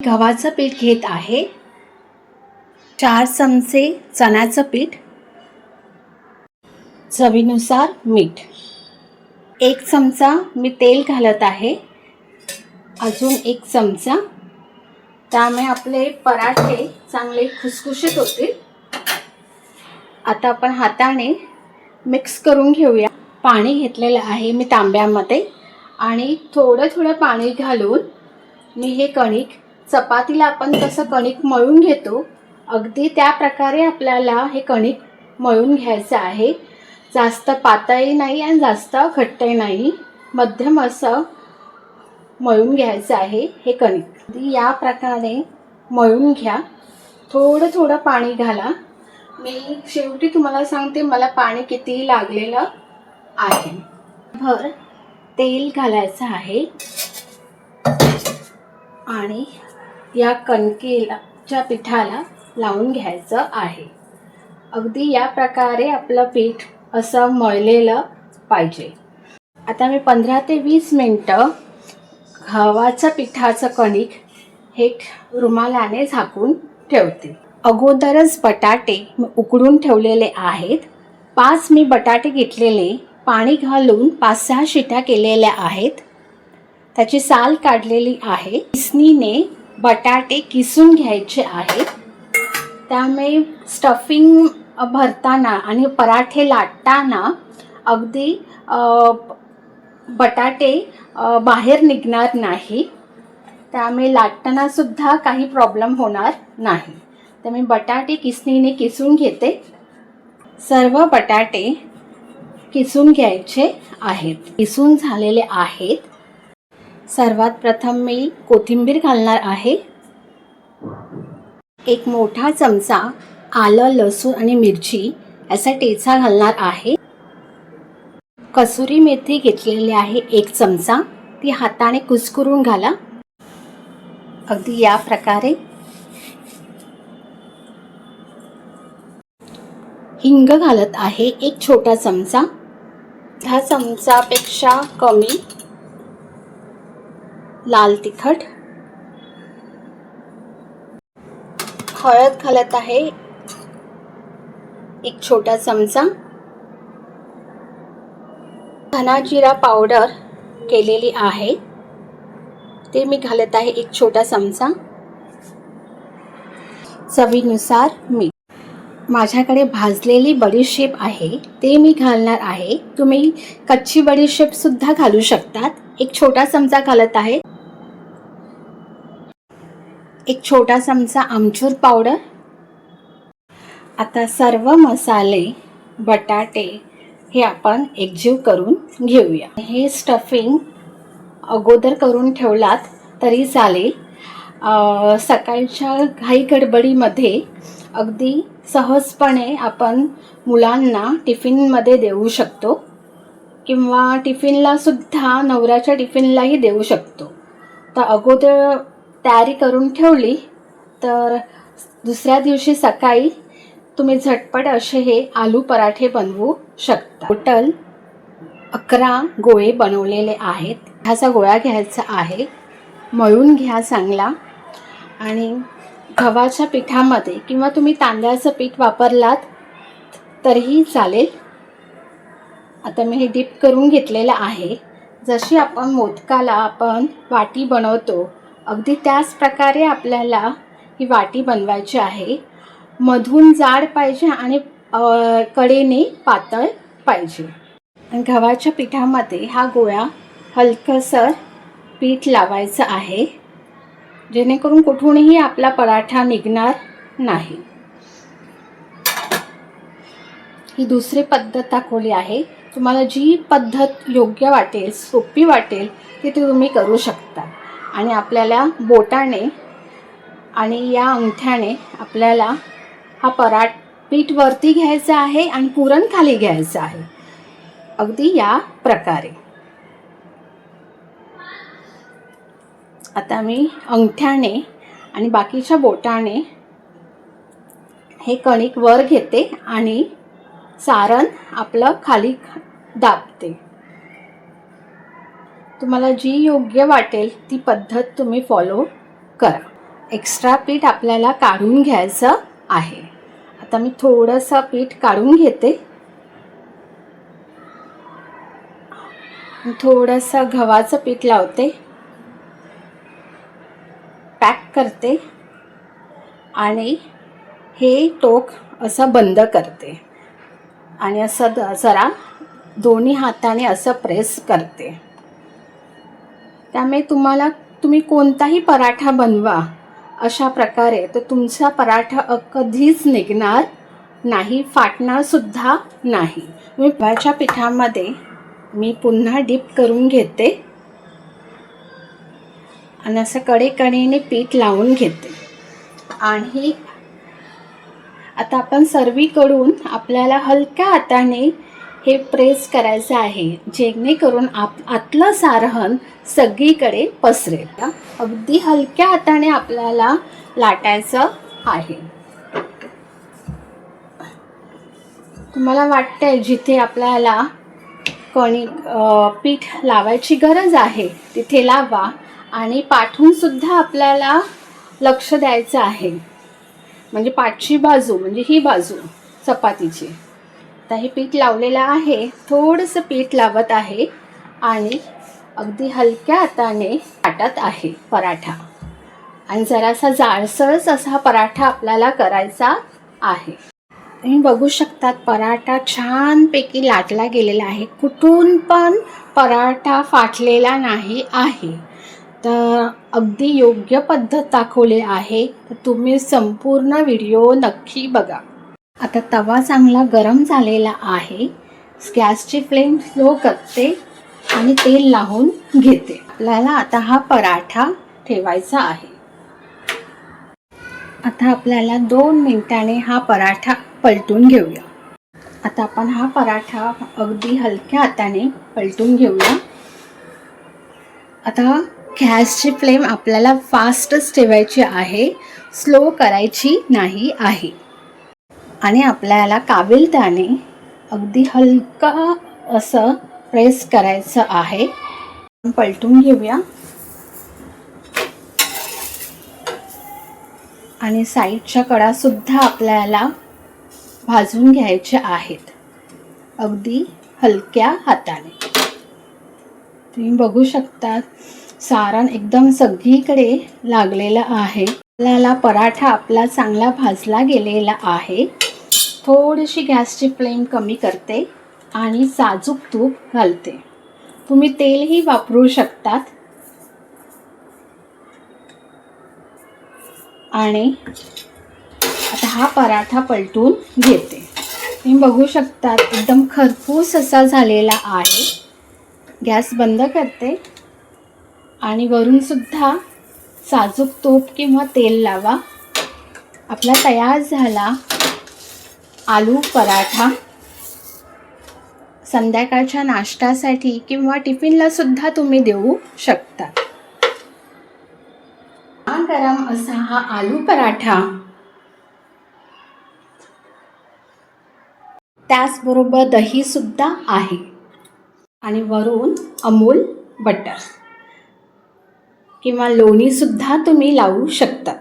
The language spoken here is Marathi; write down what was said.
गव्हाचं पीठ घेत आहे, 4 चमचे चण्याचं पीठ, चवीनुसार मीठ, 1 चमचा मी तेल घालत आहे, अजून 1 चमचा। त्यामुळे आपले पराठे चांगले खुसखुशीत होतील। आता आपण हाताने मिक्स करून घेऊया। पाणी घेतलेलं आहे मी तांब्यामध्ये आणि थोडं पाणी घालून मी हे कणिक चपातीला आपण कसं कणिक मळून घेतो अगदी त्या प्रकारे आपल्याला हे कणिक मळून घ्यायचं आहे। जास्त पातळही नाही आणि जास्त घट्टही नाही, मध्यम असं मळून घ्यायचं आहे हे कणिक। या प्रकारे मळून घ्या। थोडं पाणी घाला। मी शेवटी तुम्हाला सांगते मला पाणी किती लागलेलं आहे। भर तेल घालायचं आहे आणि या कणकेच्या पिठाला लावून घ्यायचं आहे। अगदी या प्रकारे आपलं पीठ असं मळलेलं पाहिजे। आता मी 15 ते 20 मिनिटं गव्हाच्या पिठाचं कणिक हे रुमालाने झाकून ठेवते। अगोदरच बटाटे उकडून ठेवलेले आहेत। 5 मी बटाटे घेतलेले पाणी घालून 5-6 शिट्या केलेल्या आहेत। त्याची साल काढलेली आहे। किसणीने बटाटे किसून घ्यायचे आहेत। त्यामुळे स्टफिंग भरताना आणि पराठे लाटताना अगदी बटाटे बाहेर निघणार नाही। त्यामुळे लाटताना सुद्धा काही प्रॉब्लेम होणार नाही। तर मी बटाटे किसणीने किसून घेते। सर्व बटाटे किसून घ्यायचे आहेत। किसून झालेले आहेत। सर्वात प्रथम मी कोथिंबीर घालणार आहे। 1 मोठा चमचा आलं, लसूण आणि मिरची याचा ठेचा घालणार आहे। कसुरी मेथी घेतलेली आहे 1 चमचा, ती हाताने कुस्करून घाला। अगदी या प्रकारे हिंग घालत आहे 1 छोटा चमचा, 10 चमचापेक्षा कमी लाल तिखट, हळद घालत आहे 1 छोटा चमचा, धना जिरा पावडर केलेली आहे ते मी घालत आहे 1 छोटा चमचा, चवीनुसार मीठ। माझ्याकडे भाजलेली बडीशेप आहे ते मी घालणार आहे। तुम्ही कच्ची बडीशेप सुद्धा घालू शकतात। 1 छोटा चमचा घालत आहे। 1 छोटा चमचा आमचूर पावडर। आता सर्व मसाले, बटाटे हे आपण एकजीव करून घेऊया। हे स्टफिंग अगोदर करून ठेवलात तरी चालेल। सकाळच्या घाई गडबडीमध्ये अगदी सहजपणे आपण मुलांना टिफिनमध्ये देऊ शकतो किंवा टिफिनला सुद्धा नवऱ्याच्या टिफिनलाही देऊ शकतो। तर अगोदर तयारी करून ठेवली तर दुसऱ्या दिवशी सकाळी तुम्ही झटपट असे हे आलू पराठे बनवू शकता। टोटल 11 गोळे बनवलेले आहेत। ह्याचा गोळा घ्यायचा आहे, मळून घ्या चांगला आणि गव्हाच्या पिठामध्ये किंवा तुम्ही तांदळाचं पीठ वापरलात तरीही चालेल। आता मी हे डीप करून घेतलेलं आहे। जशी आपण मोदकाला आपण वाटी बनवतो अगदी त्याच प्रकारे आपल्याला ही वाटी बनवायची आहे। मधून जाड पाहिजे आणि कडेने पातळ पाहिजे। गव्हाच्या पिठामध्ये हा गोळा हलकसर पीठ लावायचं आहे जेणेकरून कुठूनही आपला पराठा निघणार नाही। ही दुसरी पद्धत दाखवली आहे। तुम्हाला जी पद्धत योग्य वाटेल, सोपी वाटेल ती तुम्ही करू शकता। आणि आपल्याला बोटाने आणि या अंगठ्याने आपल्याला हा पीठ वरती घ्यायचा आहे आणि पुरण खाली घ्यायचं आहे, अगदी या प्रकारे। आता मी अंगठ्याने आणि बाकीच्या बोटाने हे कणिक वर घेते आणि सारण आपलं खाली दाबते। तुम्हाला जी योग्य वाटेल ती पद्धत तुम्ही फॉलो करा। एक्स्ट्रा पीठ आपल्याला काढून घ्यायचं आहे. आता मी थोडंसं पीठ काढून घेते. थोडंसं गव्हाचं पीठ लावते, पॅक करते आणि हे टोक असं बंद करते आणि असं जरा दोन्ही हाताने असं प्रेस करते. त्यामुळे तुम्ही कोणताही पराठा बनवा अशा प्रकारे, तर तुमचा पराठा कधीच निघणार नाही, फाटणार सुद्धा नाही. मी गव्हाच्या पिठामध्ये मी पुन्हा डीप करून घेते आणि असं कडेकडेने पीठ लावून घेते. आणि आता आपण सर्वीकडून आपल्याला हलक्या हाताने हे प्रेस करायचं आहे, जेणेकरून आतलं सारण सगळीकडे पसरेल. अगदी हलक्या हाताने आपल्याला लाटायचं आहे. तुम्हाला वाटतंय जिथे आपल्याला पीठ लावायची गरज आहे तिथे लावा आणि पाठून सुद्धा आपल्याला लक्ष द्यायचं आहे, म्हणजे पाठची बाजू म्हणजे ही बाजू चपातीची. आता हे पीठ लावलेलं आहे, थोडंसं पीठ लावत आहे आणि अगदी हलक्या हाताने लाटत आहे पराठा. आणि जरासा जाडसरच असा पराठा आपल्याला करायचा आहे. तुम्ही बघू शकतात पराठा छानपैकी लाटला गेलेला आहे, कुठून पण पराठा फाटलेला नाही आहे. तर अगदी योग्य पद्धत दाखवली आहे, तर तुम्ही संपूर्ण व्हिडिओ नक्की बघा. आता तवा चांगला गरम झालेला आहे, गॅसची फ्लेम स्लो करते आणि तेल लावून घेते. आपल्याला आता हा पराठा ठेवायचा आहे. आता आपल्याला 2 मिनिटांनी हा पराठा पलटून घेऊया. आता आपण हा पराठा अगदी हलक्या हाताने पलटून घेऊया. आता गॅसची फ्लेम आपल्याला फास्टच ठेवायची आहे, स्लो करायची नाही आहे. आणि आपल्याला काबिलत्याने अगदी हलका असं प्रेस करायचं आहे. पलटून घेऊया आणि साईडच्या कडा सुद्धा आपल्याला भाजून घ्यायच्या आहेत, अगदी हलक्या हाताने. तुम्ही बघू शकता सारण एकदम सगळीकडे लागलेलं आहे. आपल्याला पराठा आपला चांगला भाजला गेलेला आहे. थोडीशी गॅसची फ्लेम कमी करते आणि साजूक तूप घालते. तुम्ही तेलही वापरू शकतात. आणि आता हा पराठा पलटून घेते. तुम्ही बघू शकता एकदम खरपूस असा झालेला आहे. गॅस बंद करते आणि वरून सुद्धा साजूक तूप किंवा तेल लावा. आपला तयार झाला आलू पराठा. संध्याकाळच्या नाश्त्यासाठी किंवा टिफिनला सुद्धा तुम्ही देऊ शकता. गरम असा हा आलू पराठा, त्याचबरोबर दही सुद्धा आहे आणि वरून अमूल बटर किंवा लोणी सुद्धा तुम्ही लावू शकता.